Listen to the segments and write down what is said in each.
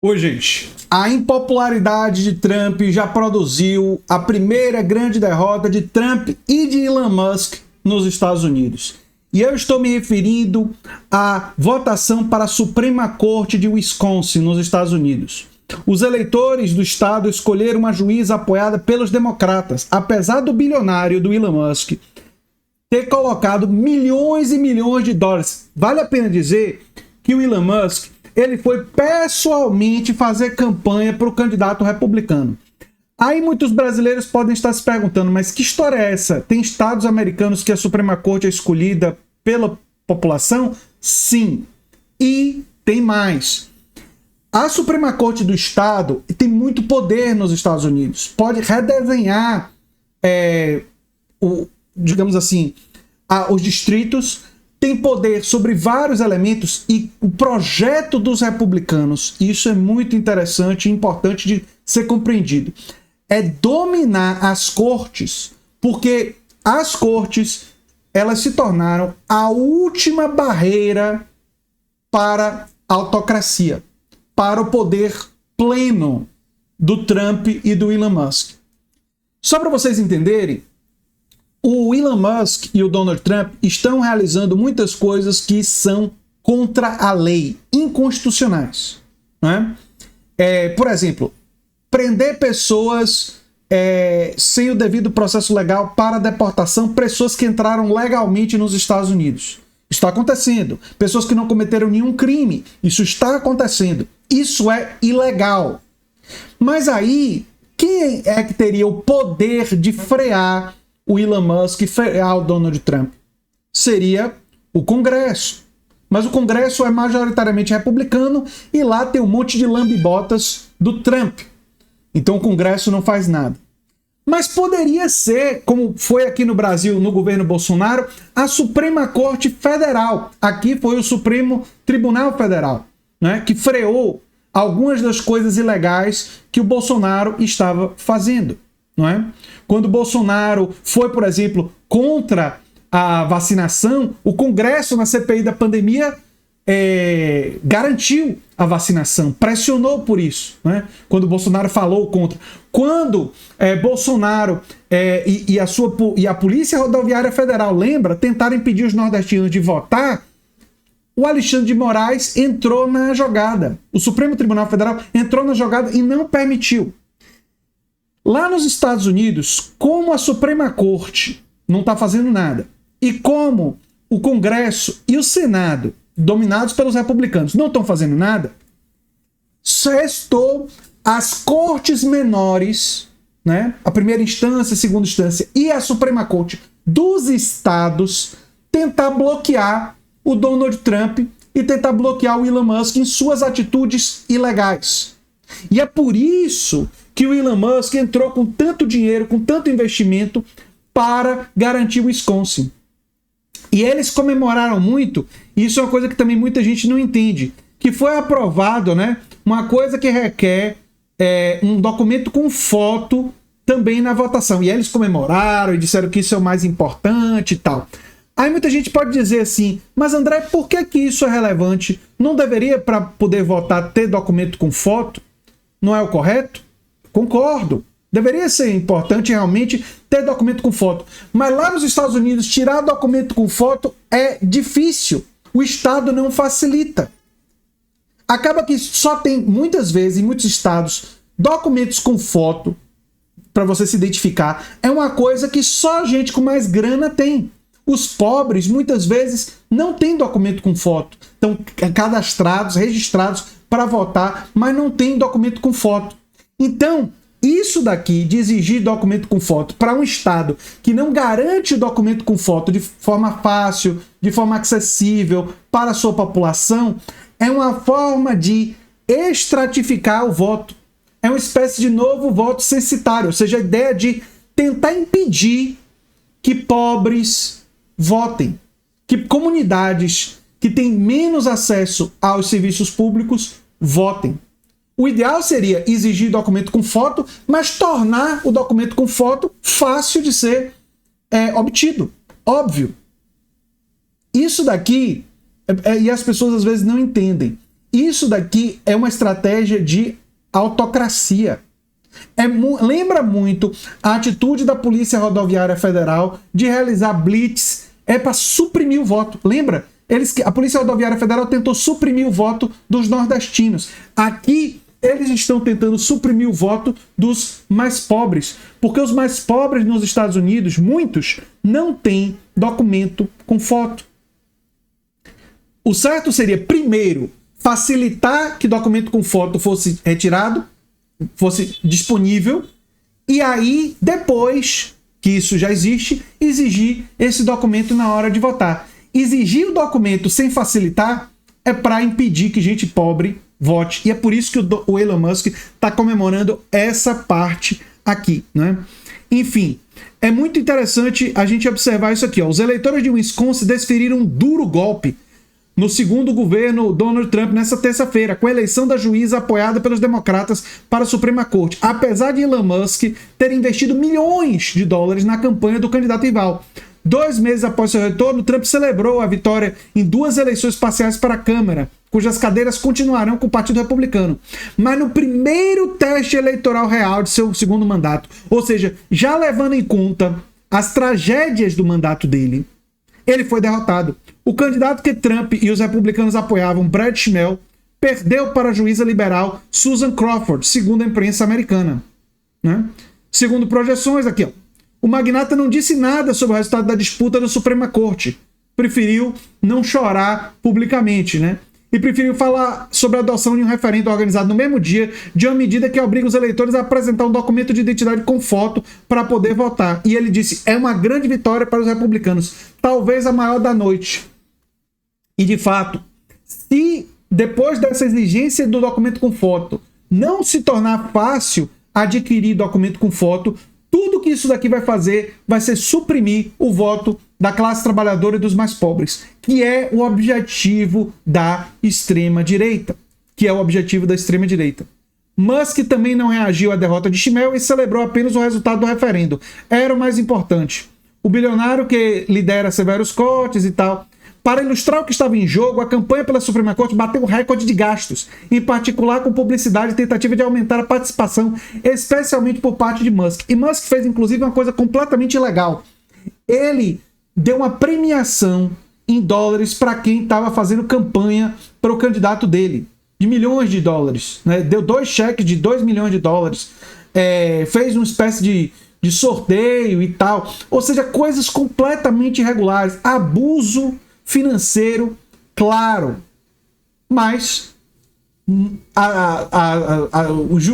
Oi, gente. A impopularidade de Trump já produziu a primeira grande derrota de Trump e de Elon Musk nos Estados Unidos. E eu estou me referindo à votação para a Suprema Corte de Wisconsin, nos Estados Unidos. Os eleitores do estado escolheram uma juíza apoiada pelos democratas, apesar do bilionário do Elon Musk ter colocado milhões e milhões de dólares. Vale a pena dizer que o Elon Musk ele foi pessoalmente fazer campanha para o candidato republicano. Aí muitos brasileiros podem estar se perguntando, mas que história é essa? Tem estados americanos que a Suprema Corte é escolhida pela população? Sim. E tem mais. A Suprema Corte do Estado tem muito poder nos Estados Unidos. Pode redesenhar, digamos assim, os distritos, tem poder sobre vários elementos e o projeto dos republicanos, isso é muito interessante e importante de ser compreendido, é dominar as cortes, porque as cortes elas se tornaram a última barreira para a autocracia, para o poder pleno do Trump e do Elon Musk. Só para vocês entenderem, o Elon Musk e o Donald Trump estão realizando muitas coisas que são contra a lei, inconstitucionais. Não é? Por exemplo, prender pessoas sem o devido processo legal para deportação, pessoas que entraram legalmente nos Estados Unidos. Está acontecendo. Pessoas que não cometeram nenhum crime. Isso está acontecendo. Isso é ilegal. Mas quem é que teria o poder de frear o Elon Musk e frear o Donald Trump? Seria o Congresso. Mas o Congresso é majoritariamente republicano e lá tem um monte de lambibotas do Trump. Então o Congresso não faz nada. Mas poderia ser, como foi aqui no Brasil, no governo Bolsonaro, a Suprema Corte Federal. Aqui foi o Supremo Tribunal Federal, né, que freou algumas das coisas ilegais que o Bolsonaro estava fazendo. Não é? Quando o Bolsonaro foi, por exemplo, contra a vacinação, o Congresso, na CPI da pandemia, garantiu a vacinação, pressionou por isso. Não é? Quando o Bolsonaro falou contra. Quando Bolsonaro e a Polícia Rodoviária Federal, lembra, tentaram impedir os nordestinos de votar, o Alexandre de Moraes entrou na jogada. O Supremo Tribunal Federal entrou na jogada e não permitiu. Lá nos Estados Unidos, como a Suprema Corte não está fazendo nada, e como o Congresso e o Senado, dominados pelos republicanos, não estão fazendo nada, restou as cortes menores, né, a primeira instância, a segunda instância e a Suprema Corte dos estados tentar bloquear o Donald Trump e tentar bloquear o Elon Musk em suas atitudes ilegais. E é por isso que o Elon Musk entrou com tanto dinheiro, com tanto investimento para garantir o Wisconsin. E eles comemoraram muito, e isso é uma coisa que também muita gente não entende, que foi aprovado, né, uma coisa que requer um documento com foto também na votação. E eles comemoraram e disseram que isso é o mais importante e tal. Aí muita gente pode dizer assim, mas André, por que isso é relevante? Não deveria, para poder votar, ter documento com foto? Não é o correto? Concordo. Deveria ser importante realmente ter documento com foto. Mas lá nos Estados Unidos, tirar documento com foto é difícil. O Estado não facilita. Acaba que só tem, muitas vezes, em muitos estados, documentos com foto, para você se identificar. É uma coisa que só gente com mais grana tem. Os pobres, muitas vezes, não têm documento com foto. Estão cadastrados, registrados para votar, mas não tem documento com foto. Então, isso daqui de exigir documento com foto para um estado que não garante o documento com foto de forma fácil, de forma acessível para a sua população, é uma forma de estratificar o voto. É uma espécie de novo voto censitário, ou seja, a ideia de tentar impedir que pobres votem, que comunidades que têm menos acesso aos serviços públicos votem. O ideal seria exigir documento com foto, mas tornar o documento com foto fácil de ser obtido. Óbvio. Isso daqui, e as pessoas às vezes não entendem. isso daqui é uma estratégia de autocracia. Lembra muito a atitude da Polícia Rodoviária Federal de realizar blitz para suprimir o voto. Lembra? A Polícia Rodoviária Federal tentou suprimir o voto dos nordestinos. Aqui, eles estão tentando suprimir o voto dos mais pobres, porque os mais pobres nos Estados Unidos, muitos, não têm documento com foto. O certo seria, primeiro, facilitar que documento com foto fosse retirado, fosse disponível, e aí, depois que isso já existe, exigir esse documento na hora de votar. Exigir o documento sem facilitar é para impedir que gente pobre vote. E é por isso que o Elon Musk está comemorando essa parte aqui, né? Enfim, é muito interessante a gente observar isso aqui. Ó. Os eleitores de Wisconsin desferiram um duro golpe no segundo governo Donald Trump nessa terça-feira, com a eleição da juíza apoiada pelos democratas para a Suprema Corte, apesar de Elon Musk ter investido milhões de dólares na campanha do candidato rival. 2 meses após seu retorno, Trump celebrou a vitória em 2 eleições parciais para a Câmara, cujas cadeiras continuarão com o Partido Republicano. Mas no primeiro teste eleitoral real de seu segundo mandato, ou seja, já levando em conta as tragédias do mandato dele, ele foi derrotado. O candidato que Trump e os republicanos apoiavam, Brad Schmel, perdeu para a juíza liberal Susan Crawford, segundo a imprensa americana. Né? Segundo projeções, aqui, ó, o magnata não disse nada sobre o resultado da disputa da Suprema Corte. Preferiu não chorar publicamente, né? E preferiu falar sobre a adoção de um referendo organizado no mesmo dia de uma medida que obriga os eleitores a apresentar um documento de identidade com foto para poder votar. E ele disse, é uma grande vitória para os republicanos, talvez a maior da noite. E de fato, se depois dessa exigência do documento com foto não se tornar fácil adquirir documento com foto, tudo que isso daqui vai fazer vai ser suprimir o voto da classe trabalhadora e dos mais pobres, que é o objetivo da extrema-direita. Musk também não reagiu à derrota de Schmel e celebrou apenas o resultado do referendo. Era o mais importante. O bilionário que lidera severos cortes e tal. Para ilustrar o que estava em jogo, a campanha pela Suprema Corte bateu um recorde de gastos, em particular com publicidade e tentativa de aumentar a participação, especialmente por parte de Musk. E Musk fez, inclusive, uma coisa completamente ilegal. Ele deu uma premiação em dólares para quem estava fazendo campanha para o candidato dele, de milhões de dólares. Né? Deu 2 cheques de 2 milhões de dólares. Fez uma espécie de sorteio e tal. Ou seja, coisas completamente irregulares. Abuso financeiro, claro. Mas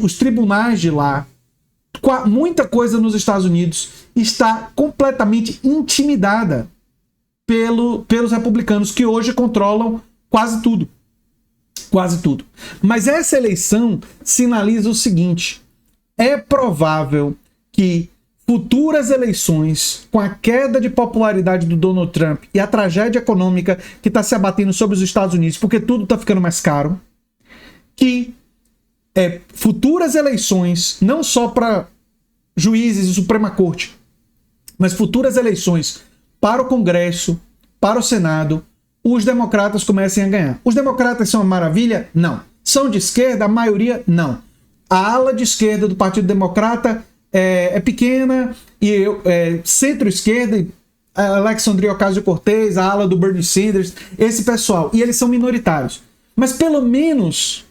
os tribunais de lá, muita coisa nos Estados Unidos está completamente intimidada pelos republicanos, que hoje controlam quase tudo. Quase tudo. Mas essa eleição sinaliza o seguinte: é provável que futuras eleições, com a queda de popularidade do Donald Trump e a tragédia econômica que está se abatendo sobre os Estados Unidos, porque tudo está ficando mais caro, que futuras eleições, não só para juízes e Suprema Corte, mas futuras eleições para o Congresso, para o Senado, os democratas comecem a ganhar. Os democratas são uma maravilha? Não. São de esquerda? A maioria? Não. A ala de esquerda do Partido Democrata é pequena, e centro-esquerda, Alexandria Ocasio-Cortez, a ala do Bernie Sanders, esse pessoal, e eles são minoritários. Mas pelo menos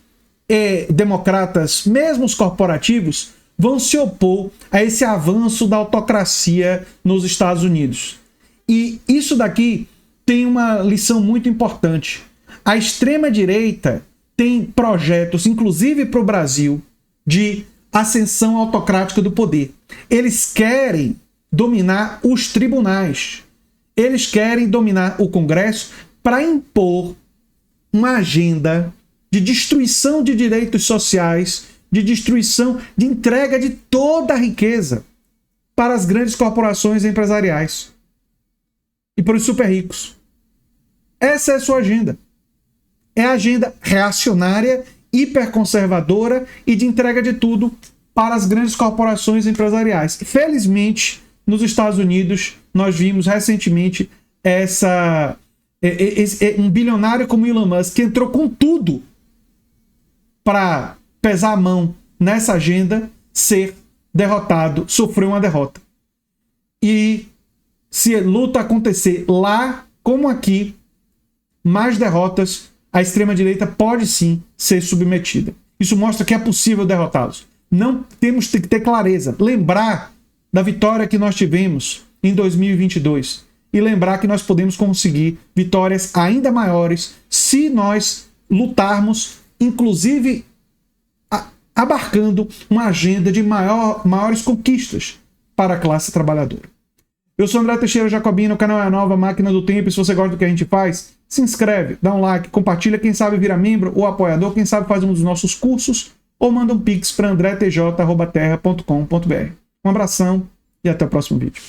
democratas, mesmo os corporativos, vão se opor a esse avanço da autocracia nos Estados Unidos. E isso daqui tem uma lição muito importante. A extrema-direita tem projetos, inclusive para o Brasil, de ascensão autocrática do poder. Eles querem dominar os tribunais. Eles querem dominar o Congresso para impor uma agenda de destruição de direitos sociais, de destruição, de entrega de toda a riqueza para as grandes corporações empresariais e para os super ricos. Essa é a sua agenda. É a agenda reacionária, hiperconservadora e de entrega de tudo para as grandes corporações empresariais. Felizmente, nos Estados Unidos, nós vimos recentemente um bilionário como Elon Musk, que entrou com tudo para pesar a mão nessa agenda, ser derrotado, sofrer uma derrota. E se a luta acontecer lá, como aqui, mais derrotas, a extrema-direita pode sim ser submetida. Isso mostra que é possível derrotá-los. Não temos que ter clareza, lembrar da vitória que nós tivemos em 2022 e lembrar que nós podemos conseguir vitórias ainda maiores se nós lutarmos, inclusive abarcando uma agenda de maiores conquistas para a classe trabalhadora. Eu sou André Teixeira Jacobino, o canal é a Nova Máquina do Tempo. E se você gosta do que a gente faz, se inscreve, dá um like, compartilha, quem sabe vira membro ou apoiador, quem sabe faz um dos nossos cursos ou manda um pix para andretj@terra.com.br. Um abração e até o próximo vídeo.